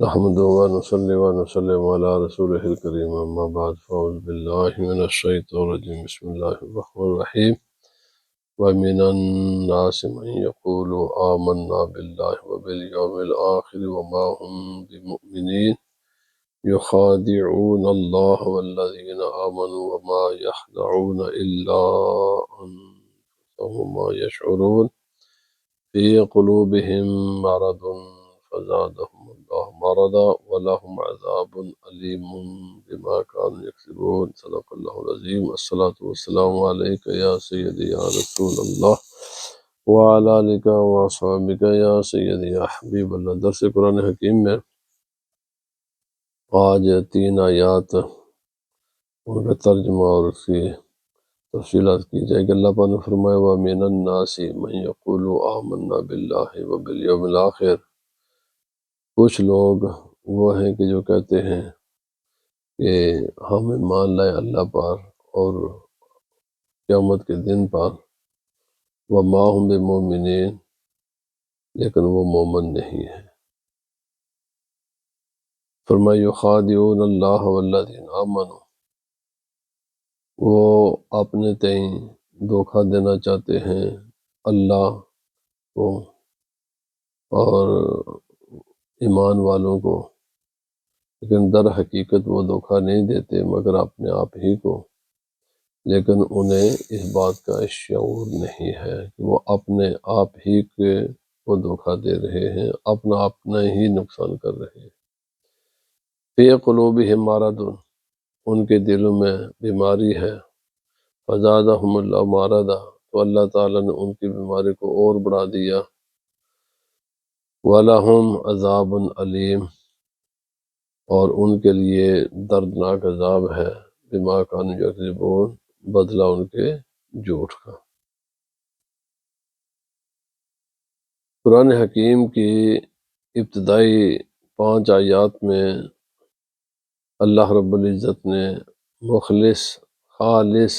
نحمده ونصلي ونسلم على رسوله الكريم أما بعد فأعوذ بالله من الشيطان الرجيم بسم الله الرحمن الرحيم ومن الناس من يقول آمنا بالله وباليوم الآخر وما هم بمؤمنين يخادعون الله والذين آمنوا وما يخدعون إلا أنفسهم وما يشعرون في قلوبهم مرض فزادهم الله مرضا ولهم عذاب أليم بما كانوا يكسبون صدق الله العظيم الصلاة والسلام عليك يا سيدي يا رسول الله وعلى آلك وأصحابك يا سيدي يا حبيب اللہ۔ درس قرآن حکیم میں آج 3 آیات ان کا ترجمہ اور اس کی تفصیلات کی جائے گی۔ اللہ پاک نے فرمایا وَمِنَ النَّاسِ مَن يَقُولُ آمَنَّا بِاللَّهِ وَبِالْيَوْمِ الْآخِرِ، کچھ لوگ وہ ہیں کہ جو کہتے ہیں کہ ہم ایمان لائے اللہ پر اور قیامت کے دن پر، وَمَا هُم بِمُؤْمِنِينَ، لیکن وہ مومن نہیں ہیں۔ فرمایا يُخَادِعُونَ اللَّهَ وَالَّذِينَ آمَنُوا، وہ اپنے تئیں دھوکہ دینا چاہتے ہیں اللہ کو اور ایمان والوں کو، لیکن در حقیقت وہ دھوکہ نہیں دیتے مگر اپنے آپ ہی کو، لیکن انہیں اس بات کا شعور نہیں ہے کہ وہ اپنے آپ ہی کے وہ دھوکہ دے رہے ہیں، اپنا ہی نقصان کر رہے ہیں۔ فی قلوبہم مرض، ان کے دلوں میں بیماری ہے، فزادہم اللہ مرضا، تو اللہ تعالیٰ نے ان کی بیماری کو اور بڑھا دیا، وَلَهُمْ عَذَابٌ علیم، اور ان کے لیے دردناک عذاب ہے، بما کانوا یکذبون، بدلہ ان کے جھوٹ کا۔ قرآن حکیم کی ابتدائی 5 آیات میں اللہ رب العزت نے مخلص، خالص،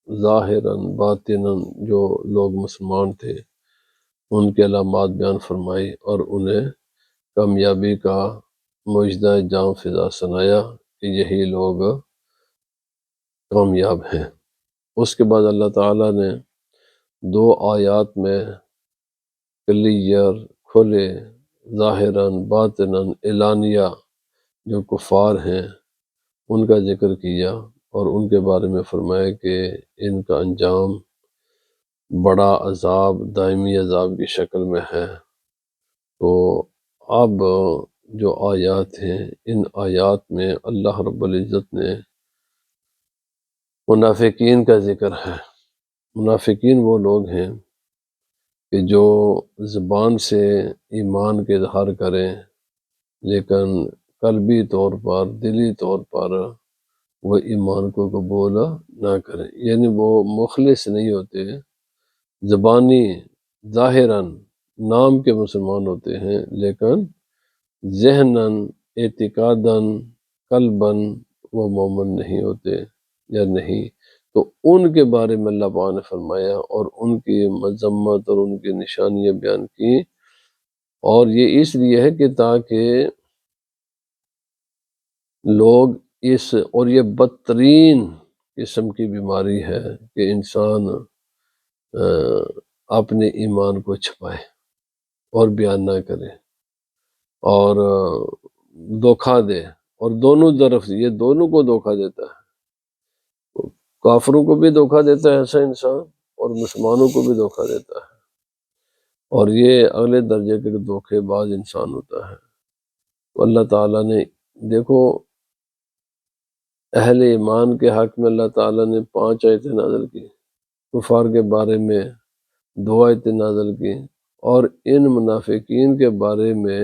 ظاہراً باطناً جو لوگ مسلمان تھے ان کے علامات بیان فرمائی اور انہیں کامیابی کا معجزہ جام فضا سنایا کہ یہی لوگ کامیاب ہیں۔ اس کے بعد اللہ تعالیٰ نے 2 آیات میں کلیئر، کھلے، ظاہراً باطناً، اعلانیہ جو کفار ہیں ان کا ذکر کیا اور ان کے بارے میں فرمایا کہ ان کا انجام بڑا عذاب، دائمی عذاب کی شکل میں ہے۔ تو اب جو آیات ہیں ان آیات میں اللہ رب العزت نے منافقین کا ذکر ہے۔ منافقین وہ لوگ ہیں کہ جو زبان سے ایمان کے اظہار کریں لیکن قلبی طور پر، دلی طور پر وہ ایمان کو قبول نہ کریں، یعنی وہ مخلص نہیں ہوتے، زبانی ظاہراً نام کے مسلمان ہوتے ہیں لیکن ذہناً، اعتقاداً، قلباً وہ مومن نہیں ہوتے یا نہیں۔ تو ان کے بارے میں اللہ پاک نے فرمایا اور ان کی مذمت اور ان کی نشانیاں بیان کی، اور یہ اس لیے ہے کہ تاکہ لوگ اور یہ بدترین قسم کی بیماری ہے کہ انسان اپنے ایمان کو چھپائے اور بیان نہ کرے اور دھوکہ دے، اور دونوں طرف یہ دونوں کو دھوکہ دیتا ہے، کافروں کو بھی دھوکہ دیتا ہے ایسا انسان اور مسلمانوں کو بھی دھوکہ دیتا ہے، اور یہ اگلے درجے کے دھوکے باز انسان ہوتا ہے۔ تو اللہ تعالیٰ نے دیکھو اہل ایمان کے حق میں اللہ تعالیٰ نے 5 آیتیں نازل کی، کفار کے بارے میں 2 آیتیں نازل کی، اور ان منافقین کے بارے میں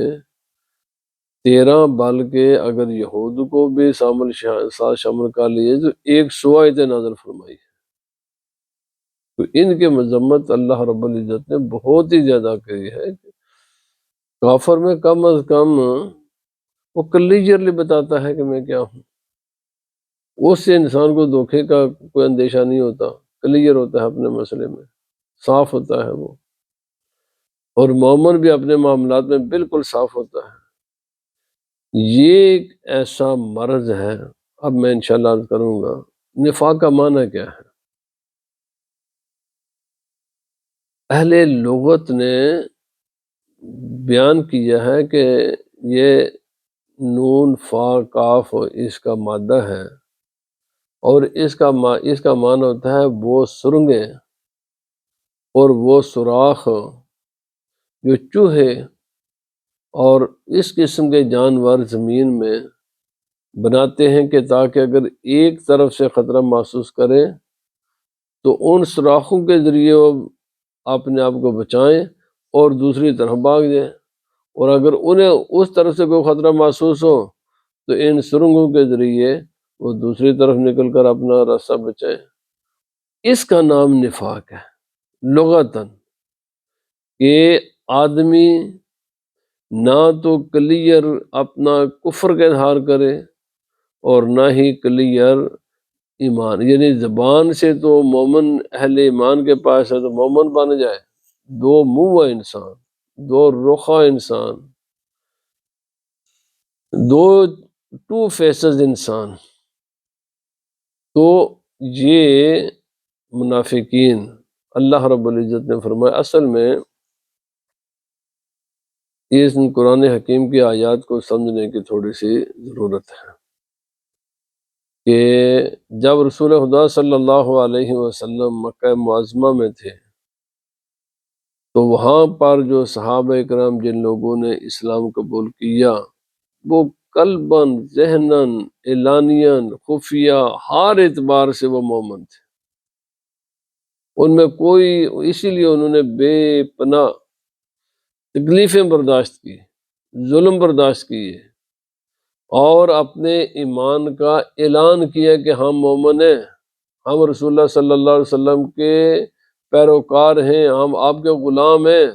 13، بلکہ اگر یہود کو بھی ساتھ شامل کر لیے تو 100 آیتیں نازل فرمائی۔ تو ان کے مذمت اللہ رب العزت نے بہت ہی زیادہ کی ہے۔ کافر میں کم از کم وہ کلیئرلی بتاتا ہے کہ میں کیا ہوں، اس سے انسان کو دھوکے کا کوئی اندیشہ نہیں ہوتا، کلیئر ہوتا ہے اپنے مسئلے میں، صاف ہوتا ہے وہ، اور مومن بھی اپنے معاملات میں بالکل صاف ہوتا ہے۔ یہ ایک ایسا مرض ہے. اب میں انشاءاللہ عرض کروں گا نفاق کا معنی کیا ہے. اہل لغت نے بیان کیا ہے کہ یہ نون فا کاف اس کا مادہ ہے، اور اس کا معنی ہوتا ہے وہ سرنگیں اور وہ سوراخ جو چوہے اور اس قسم کے جانور زمین میں بناتے ہیں کہ تاکہ اگر ایک طرف سے خطرہ محسوس کریں تو ان سوراخوں کے ذریعے وہ اپنے آپ کو بچائیں اور دوسری طرف بھاگ جائیں، اور اگر انہیں اس طرف سے کوئی خطرہ محسوس ہو تو ان سرنگوں کے ذریعے وہ دوسری طرف نکل کر اپنا راستہ بچائیں. اس کا نام نفاق ہے لغتاً، کہ آدمی نہ تو کلیئر اپنا کفر کا اظہار کرے اور نہ ہی کلیئر ایمان، یعنی زبان سے تو مومن اہل ایمان کے پاس ہے تو مومن بن جائے، دو منہ انسان، دو رخا انسان، دو ٹو فیسز انسان. تو یہ منافقین اللہ رب العزت نے فرمایا. اصل میں اس قرآن حکیم کی آیات کو سمجھنے کی تھوڑی سی ضرورت ہے کہ جب رسول خدا صلی اللہ علیہ وسلم مکہ معظمہ میں تھے تو وہاں پر جو صحابہ اکرام جن لوگوں نے اسلام قبول کیا وہ قلباً ذہناً اعلانیاً خفیہ ہر اعتبار سے وہ مومن تھے. ان میں کوئی، اسی لیے انہوں نے بے پناہ تکلیفیں برداشت کی، ظلم برداشت کیے، اور اپنے ایمان کا اعلان کیا کہ ہم مومن ہیں، ہم رسول اللہ صلی اللہ علیہ وسلم کے پیروکار ہیں، ہم آپ کے غلام ہیں.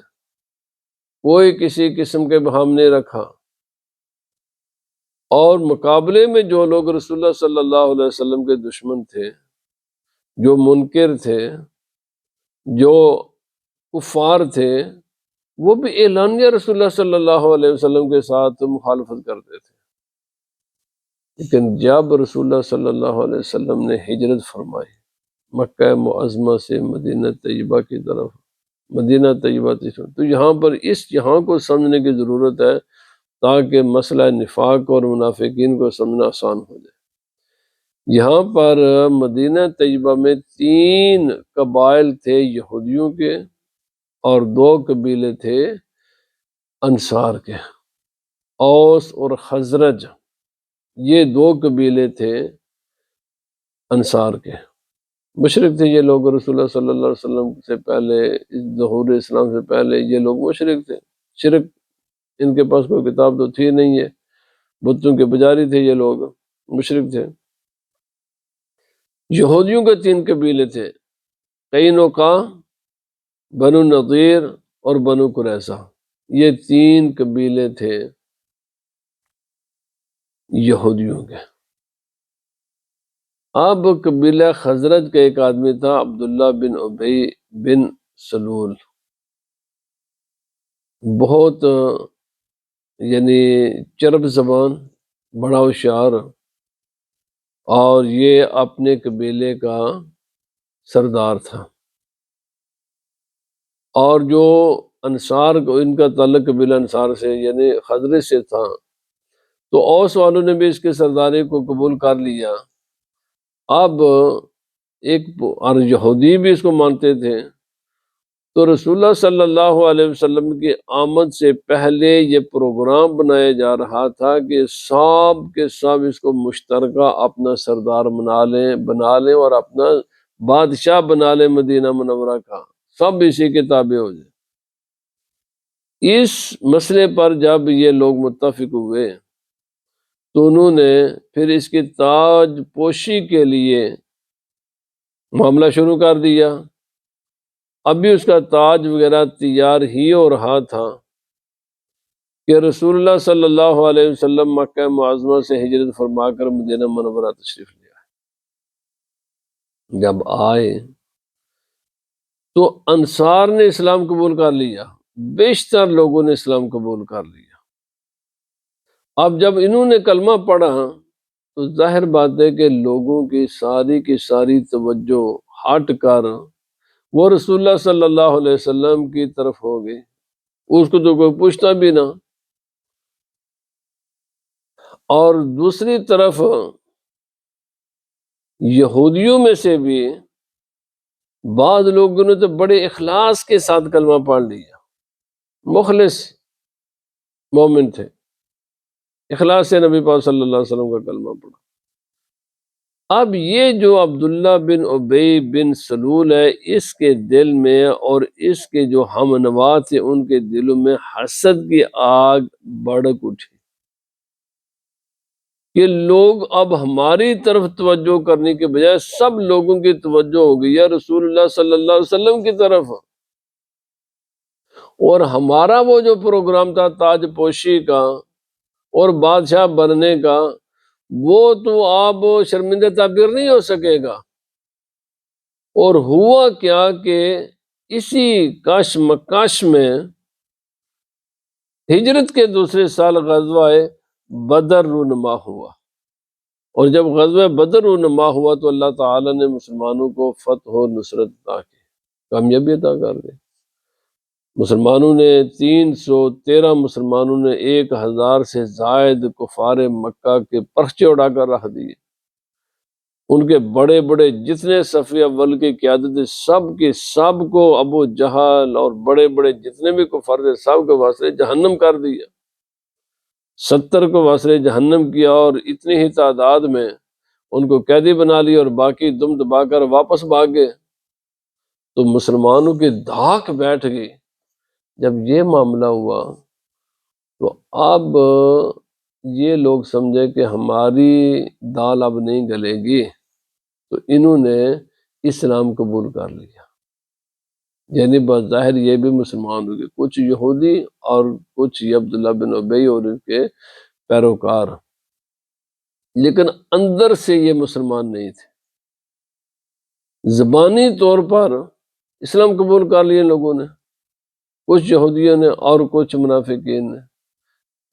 کوئی کسی قسم کے ہم نہیں رکھا. اور مقابلے میں جو لوگ رسول اللہ صلی اللہ علیہ وسلم کے دشمن تھے، جو منکر تھے، جو کفار تھے، وہ بھی اعلانیہ رسول اللہ صلی اللہ علیہ وسلم کے ساتھ مخالفت کرتے تھے. لیکن جب رسول اللہ صلی اللہ علیہ وسلم نے ہجرت فرمائی مکہ معظمہ سے مدینہ طیبہ کی طرف، مدینہ طیبہ تشریف، تو یہاں پر یہاں کو سمجھنے کی ضرورت ہے تاکہ مسئلہ نفاق اور منافقین کو سمجھنا آسان ہو جائے. یہاں پر مدینہ طیبہ میں 3 قبائل تھے یہودیوں کے اور 2 قبیلے تھے انصار کے. اوس اور خزرج، یہ 2 قبیلے تھے انصار کے. مشرک تھے یہ لوگ، رسول اللہ صلی اللہ علیہ وسلم سے پہلے، ظہور اسلام سے پہلے یہ لوگ مشرک تھے. شرک، ان کے پاس کوئی کتاب تو تھی نہیں ہے، بتوں کے پجاری تھے یہ لوگ، مشرک تھے. یہودیوں کے 3 قبیلے تھے، قینوقا، بنو نضیر اور بنو قریظہ. یہ 3 قبیلے تھے یہودیوں کے. اب قبیلہ خزرج کا ایک آدمی تھا عبداللہ بن ابی بن سلول، بہت یعنی چرب زبان، بڑا ہوشیار، اور یہ اپنے قبیلے کا سردار تھا. اور جو انصار کو، ان کا تعلق قبیلہ انصار سے یعنی خزرج سے تھا، تو اوس والوں نے بھی اس کے سرداری کو قبول کر لیا. اب ایک اور یہودی بھی اس کو مانتے تھے. تو رسول اللہ صلی اللہ علیہ وسلم کی آمد سے پہلے یہ پروگرام بنایا جا رہا تھا کہ سب کے سب اس کو مشترکہ اپنا سردار بنا لیں اور اپنا بادشاہ بنا لیں مدینہ منورہ کا، سب اسی کے تابع ہو جائے. اس مسئلے پر جب یہ لوگ متفق ہوئے تو انہوں نے پھر اس کی تاج پوشی کے لیے معاملہ شروع کر دیا. ابھی اس کا تاج وغیرہ تیار ہی ہو رہا تھا کہ رسول اللہ صلی اللہ علیہ وسلم مکہ معظمہ سے ہجرت فرما کر مدینہ منورہ تشریف لے آئے. جب آئے تو انصار نے اسلام قبول کر لیا، بیشتر لوگوں نے اسلام قبول کر لیا. اب جب انہوں نے کلمہ پڑھا تو ظاہر بات ہے کہ لوگوں کی ساری توجہ ہٹ کر وہ رسول اللہ صلی اللہ علیہ وسلم کی طرف ہو گئی، اس کو تو کوئی پوچھتا بھی نہ۔ اور دوسری طرف یہودیوں میں سے بھی بعض لوگوں نے تو بڑے اخلاص کے ساتھ کلمہ پڑھ لیا، مخلص مومن تھے، اخلاص سے نبی پاک صلی اللہ علیہ وسلم کا کلمہ پڑھا۔ اب یہ جو عبداللہ بن ابی بن سلول ہے، اس کے دل میں اور اس کے جو ہم نوا تھے ان کے دلوں میں حسد کی آگ بھڑک اٹھی کہ لوگ اب ہماری طرف توجہ کرنے کے بجائے سب لوگوں کی توجہ ہو گئی ہے رسول اللہ صلی اللہ علیہ وسلم کی طرف، اور ہمارا وہ جو پروگرام تھا تاج پوشی کا اور بادشاہ بننے کا، وہ تو آپ شرمندہ تعبیر نہیں ہو سکے گا۔ اور ہوا کیا کہ اسی کشمکش میں ہجرت کے دوسرے سال غزوہ بدر رونما ہوا، اور جب غزوہ بدر رونما ہوا تو اللہ تعالیٰ نے مسلمانوں کو فتح و نصرت عطا کی، کامیابی عطا کر دی۔ مسلمانوں نے 313 مسلمانوں نے 1000 سے زائد کفار مکہ کے پرچے اڑا کر رکھ دیے، ان کے بڑے بڑے جتنے صف اول کی قیادت سب کے سب کو ابو جہل اور بڑے بڑے جتنے بھی کفار تھے سب کو واسطے جہنم کر دیا، 70 کو واسطے جہنم کیا، اور اتنی ہی تعداد میں ان کو قیدی بنا لیا اور باقی دم دبا کر واپس بھاگے۔ تو مسلمانوں کی دھاک بیٹھ گئی۔ جب یہ معاملہ ہوا تو اب یہ لوگ سمجھے کہ ہماری دال اب نہیں گلے گی، تو انہوں نے اسلام قبول کر لیا، یعنی بظاہر یہ بھی مسلمان ہو گئے، کچھ یہودی اور کچھ عبداللہ بن ابی اور ان کے پیروکار، لیکن اندر سے یہ مسلمان نہیں تھے۔ زبانی طور پر اسلام قبول کر لیے لوگوں نے، کچھ یہودیوں نے اور کچھ منافقین نے۔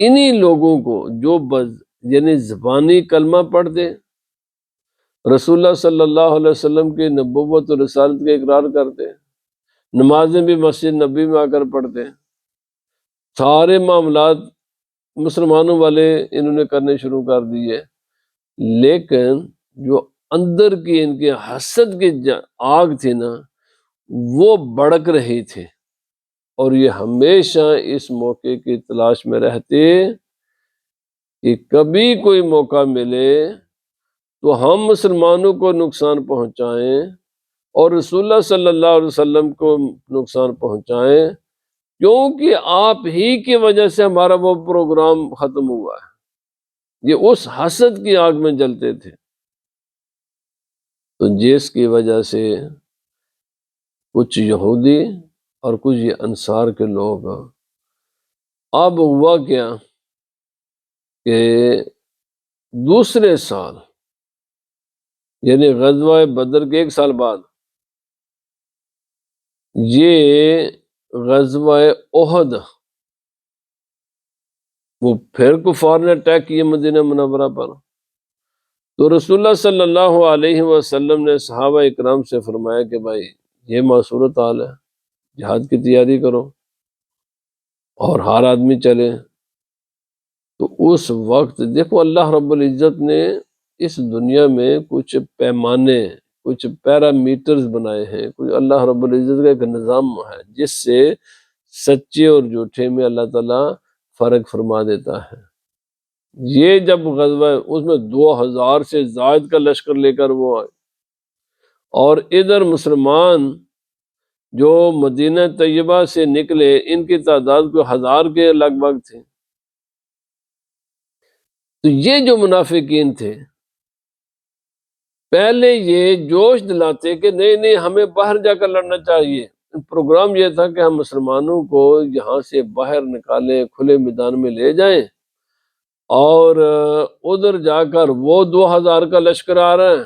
انہی لوگوں کو جو یعنی زبانی کلمہ پڑھتے، رسول اللہ صلی اللہ علیہ وسلم کی نبوت و رسالت کا اقرار کرتے، نمازیں بھی مسجد نبی میں آ کر پڑھتے، سارے معاملات مسلمانوں والے انہوں نے کرنے شروع کر دیے، لیکن جو اندر کی ان کے حسد کی آگ تھی نا وہ بھڑک رہی تھی، اور یہ ہمیشہ اس موقع کی تلاش میں رہتے کہ کبھی کوئی موقع ملے تو ہم مسلمانوں کو نقصان پہنچائیں اور رسول اللہ صلی اللہ علیہ وسلم کو نقصان پہنچائیں، کیونکہ آپ ہی کی وجہ سے ہمارا وہ پروگرام ختم ہوا ہے۔ یہ اس حسد کی آگ میں جلتے تھے، تو جس کی وجہ سے کچھ یہودی اور کچھ یہ انصار کے لوگ، اب ہوا کیا کہ دوسرے سال یعنی غزوہ بدر کے 1 سال بعد یہ غزوہ احد، وہ پھر کفار نے اٹیک کیے مدینہ منورہ پر، تو رسول اللہ صلی اللہ علیہ وسلم نے صحابہ اکرام سے فرمایا کہ بھائی یہ معصورت حال ہے، جہاد کی تیاری کرو اور ہر آدمی چلے۔ تو اس وقت دیکھو اللہ رب العزت نے اس دنیا میں کچھ پیمانے، کچھ پیرامیٹرز بنائے ہیں، کچھ اللہ رب العزت کا ایک نظام ہے جس سے سچے اور جھوٹے میں اللہ تعالیٰ فرق فرما دیتا ہے۔ یہ جب غزوہ اس میں 2000 سے زائد کا لشکر لے کر وہ آئے، اور ادھر مسلمان جو مدینہ طیبہ سے نکلے ان کی تعداد کو 1000 کے لگ بھگ تھے، تو یہ جو منافقین تھے پہلے یہ جوش دلاتے کہ نہیں نہیں ہمیں باہر جا کر لڑنا چاہیے، پروگرام یہ تھا کہ ہم مسلمانوں کو یہاں سے باہر نکالیں، کھلے میدان میں لے جائیں، اور ادھر جا کر وہ 2000 کا لشکر آ رہا ہے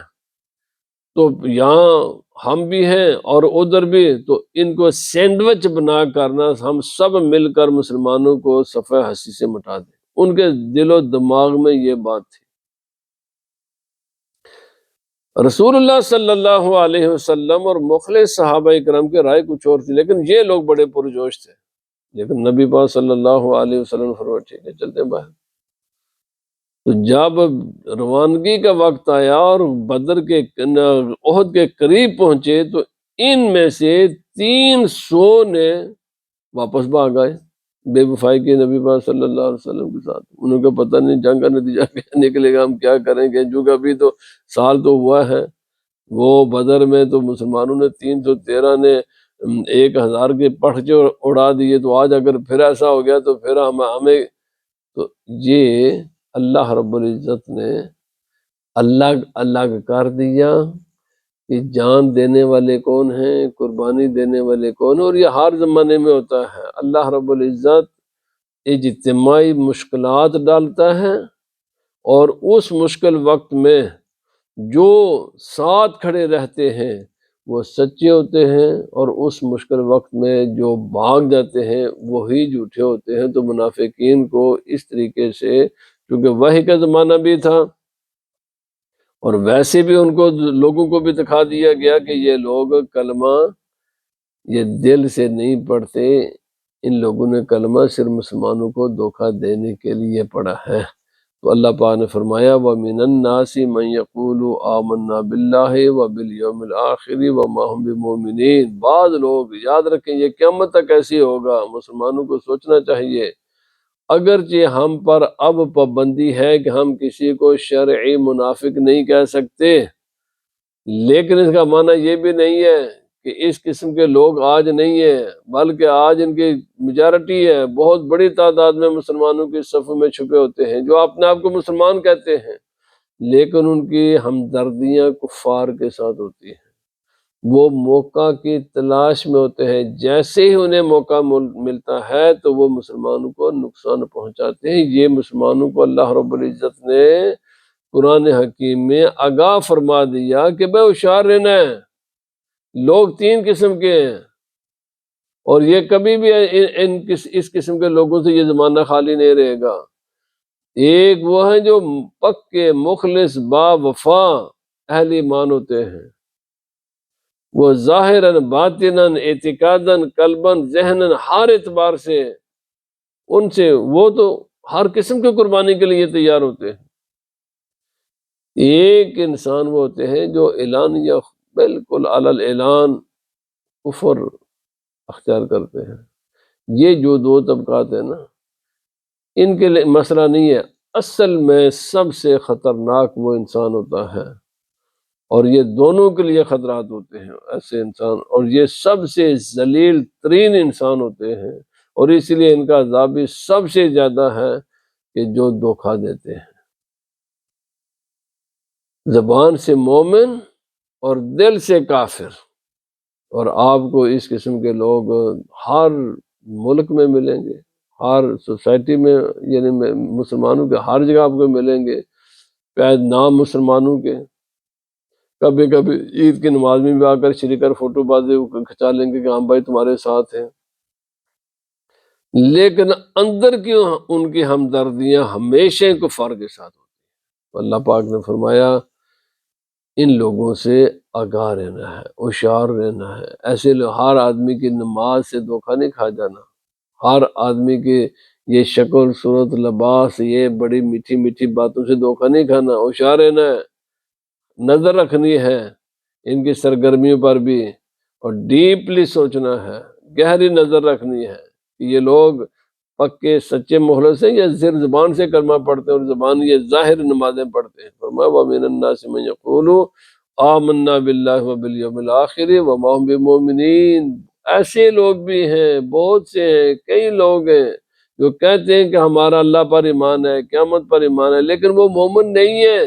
تو یہاں ہم بھی ہیں اور ادھر بھی، تو ان کو سینڈوچ بنا کرنا ہم سب مل کر مسلمانوں کو صفحہ ہستی سے مٹا دیں۔ ان کے دل و دماغ میں یہ بات تھی۔ رسول اللہ صلی اللہ علیہ وسلم اور مخلص صحابہ کرام کی رائے کچھ اور تھی، لیکن یہ لوگ بڑے پرجوش تھے۔ لیکن نبی پاک صلی اللہ علیہ وسلم نے فرمایا ٹھیک ہے چلتے ہیں باہر۔ تو جب روانگی کا وقت آیا اور بدر کے احد کے قریب پہنچے تو ان میں سے 300 نے واپس بھاگ آئے، بے وفائی کی نبی پاک صلی اللہ علیہ وسلم کے ساتھ۔ انہوں کا پتہ نہیں جنگ کا نتیجہ کیا نکلے گا، ہم کیا کریں گے، جو ابھی تو سال تو ہوا ہے۔ وہ بدر میں تو مسلمانوں نے 313 نے 1000 کے پٹھے اڑا دیے، تو آج اگر پھر ایسا ہو گیا تو پھر ہمیں تو یہ اللہ رب العزت نے الگ الگ کر دیا کہ جان دینے والے کون ہیں، قربانی دینے والے کون ہیں، اور یہ ہر زمانے میں ہوتا ہے۔ اللہ رب العزت اجتماعی مشکلات ڈالتا ہے، اور اس مشکل وقت میں جو ساتھ کھڑے رہتے ہیں وہ سچے ہوتے ہیں، اور اس مشکل وقت میں جو بھاگ جاتے ہیں وہی جھوٹے ہوتے ہیں۔ تو منافقین کو اس طریقے سے، کیونکہ وحی کا زمانہ بھی تھا اور ویسے بھی ان کو لوگوں کو بھی دکھا دیا گیا کہ یہ لوگ کلمہ یہ دل سے نہیں پڑھتے، ان لوگوں نے کلمہ صرف مسلمانوں کو دھوکہ دینے کے لیے پڑھا ہے۔ تو اللہ پاک نے فرمایا وَمِنَ النَّاسِ مَن يَقُولُ آمَنَّا بِاللَّهِ وَبِالْيَوْمِ الْآخِرِ وَمَا هُمْ بِمُؤْمِنِينَ۔ بعض لوگ یاد رکھیں یہ قیامت تک ایسی ہوگا، مسلمانوں کو سوچنا چاہیے۔ اگرچہ ہم پر اب پابندی ہے کہ ہم کسی کو شرعی منافق نہیں کہہ سکتے، لیکن اس کا معنی یہ بھی نہیں ہے کہ اس قسم کے لوگ آج نہیں ہیں، بلکہ آج ان کی میجارٹی ہے، بہت بڑی تعداد میں مسلمانوں کی صفوں میں چھپے ہوتے ہیں جو اپنے آپ کو مسلمان کہتے ہیں، لیکن ان کی ہمدردیاں کفار کے ساتھ ہوتی ہیں۔ وہ موقع کی تلاش میں ہوتے ہیں، جیسے ہی انہیں موقع ملتا ہے تو وہ مسلمانوں کو نقصان پہنچاتے ہیں۔ یہ مسلمانوں کو اللہ رب العزت نے قرآن حکیم میں آگاہ فرما دیا کہ بے ہوشیار رہنا ہے۔ لوگ 3 قسم کے ہیں، اور یہ کبھی بھی اس قسم کے لوگوں سے یہ زمانہ خالی نہیں رہے گا۔ ایک وہ ہیں جو پکے مخلص با وفا اہل ایمان ہوتے ہیں، وہ ظاہراً باطناً اعتقاداً قلباً ذہناً ہر اعتبار سے ان سے وہ تو ہر قسم کی قربانی کے لیے تیار ہوتے ہیں۔ ایک انسان وہ ہوتے ہیں جو اعلانیہ بالکل علی الاعلان کفر اختیار کرتے ہیں۔ یہ جو 2 طبقات ہیں نا، ان کے لیے مسئلہ نہیں ہے، اصل میں سب سے خطرناک وہ انسان ہوتا ہے، اور یہ دونوں کے لیے خطرات ہوتے ہیں ایسے انسان، اور یہ سب سے ذلیل ترین انسان ہوتے ہیں، اور اس لیے ان کا عذاب بھی سب سے زیادہ ہے کہ جو دھوکہ دیتے ہیں، زبان سے مومن اور دل سے کافر۔ اور آپ کو اس قسم کے لوگ ہر ملک میں ملیں گے، ہر سوسائٹی میں، یعنی مسلمانوں کے ہر جگہ آپ کو ملیں گے، شاید نام مسلمانوں کے، کبھی کبھی عید کی نماز میں بھی آ کر شریک کر فوٹو بازی کھچا لیں گے کہ ہم بھائی تمہارے ساتھ ہیں، لیکن اندر کی ان کی ہمدردیاں ہمیشہ کفار کے ساتھ ہوتی ہیں۔ اللہ پاک نے فرمایا ان لوگوں سے آگاہ رہنا ہے، ہوشیار رہنا ہے۔ ایسے ہر آدمی کی نماز سے دھوکہ نہیں کھا جانا، ہر آدمی کی یہ شکل صورت لباس یہ بڑی میٹھی میٹھی باتوں سے دھوکہ نہیں کھانا، ہوشیار رہنا ہے، نظر رکھنی ہے ان کی سرگرمیوں پر بھی، اور ڈیپلی سوچنا ہے، گہری نظر رکھنی ہے کہ یہ لوگ پکے سچے مخلص ہیں یا صرف زبان سے کلمہ پڑھتے ہیں اور زبان یہ ظاہر نمازیں پڑھتے ہیں۔ فرمایا وَمِنَ النَّاسِ مَن يَقُولُ آمَنَّا بِاللَّهِ وَبِالْيَوْمِ الْآخِرِ وَمَا هُمْ بِمُؤْمِنِينَ۔ ایسے لوگ بھی ہیں، بہت سے ہیں، کئی لوگ ہیں جو کہتے ہیں کہ ہمارا اللہ پر ایمان ہے، قیامت پر ایمان ہے، لیکن وہ مومن نہیں ہے۔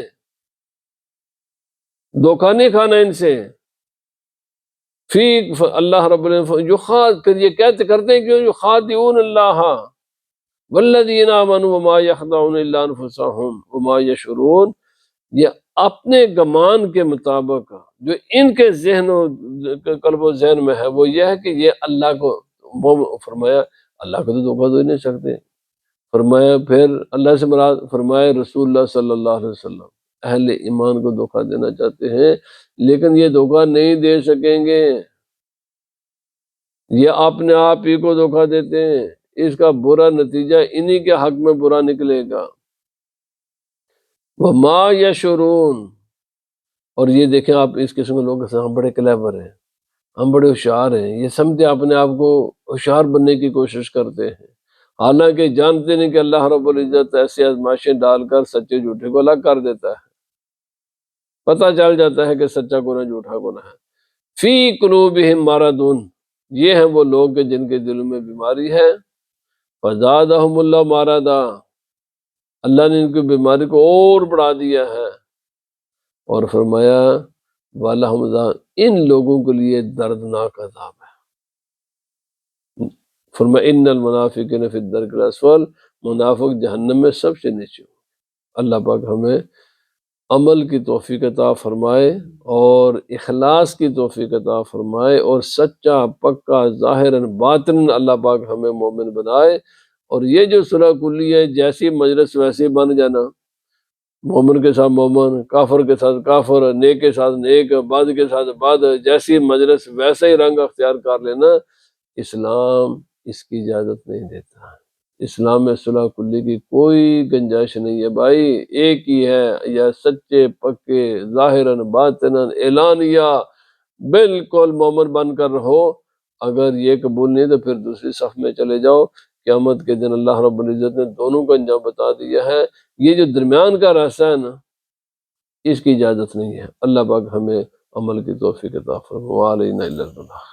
دھوکہ نہیں کھانا ان سے۔ فی اللہ رب العزت یہ کہتے کرتے ہیں کہ یخادعون اللہ والذین آمنوا وما یخدعون الا انفسهم وما یشعرون، یہ اپنے گمان کے مطابق جو ان کے ذہن و قلب و ذہن میں ہے وہ یہ ہے کہ یہ اللہ کو، فرمایا اللہ کو تو دھوکہ دے نہیں سکتے، فرمایا پھر اللہ سے مراد فرمایا رسول اللہ صلی اللہ علیہ وسلم اہل ایمان کو دھوکہ دینا چاہتے ہیں لیکن یہ دھوکہ نہیں دے سکیں گے، یہ اپنے آپ ہی کو دھوکہ دیتے ہیں، اس کا برا نتیجہ انہی کے حق میں برا نکلے گا۔ وما یشعرون، اور یہ دیکھیں آپ اس قسم کے لوگ ہم بڑے کلیور ہیں، ہم بڑے ہوشیار ہیں، یہ سمجھتے اپنے آپ کو ہوشیار بننے کی کوشش کرتے ہیں، حالانکہ جانتے نہیں کہ اللہ رب العزت ایسی آزمائشیں ڈال کر سچے جھوٹے کو الگ کر دیتا ہے، پتہ چل جاتا ہے کہ سچا کون ہے جھوٹا کون ہے۔ فی قلوبہم مرض، یہ ہیں وہ لوگ کہ جن کے دلوں میں بیماری ہے، فزادہم اللہ مرضا، اللہ نے ان کی بیماری کو اور بڑھا دیا ہے، اور فرمایا وَلَهُمْ عَذَابٌ، ان لوگوں کے لیے دردناک عذاب ہے۔ فرمایا ان المنافقین فی الدرک الاسفل، منافق جہنم میں سب سے نیچے ہوں۔ اللہ پاک ہمیں عمل کی توفیق عطا فرمائے اور اخلاص کی توفیق عطا فرمائے اور سچا پکا ظاہراً باطن اللہ پاک ہمیں مومن بنائے، اور یہ جو صلح کلی ہے جیسی مجلس ویسی بن جانا، مومن کے ساتھ مومن، کافر کے ساتھ کافر، نیک کے ساتھ نیک، بد کے ساتھ بد، جیسی مجلس ویسے ہی رنگ اختیار کر لینا، اسلام اس کی اجازت نہیں دیتا۔ اسلام میں صلح کلی کی کوئی گنجائش نہیں ہے بھائی، ایک ہی ہے، یا سچے پکے ظاہراً باطناً اعلانیہ بالکل مومن بن کر رہو، اگر یہ قبول نہیں تو پھر دوسری صف میں چلے جاؤ، قیامت کے دن اللہ رب العزت نے دونوں کا انجام بتا دیا ہے، یہ جو درمیان کا راستہ ہے نا اس کی اجازت نہیں ہے۔ اللہ پاک ہمیں عمل کی توفیق عطا فرمائے، وعلینا الا البلاغ۔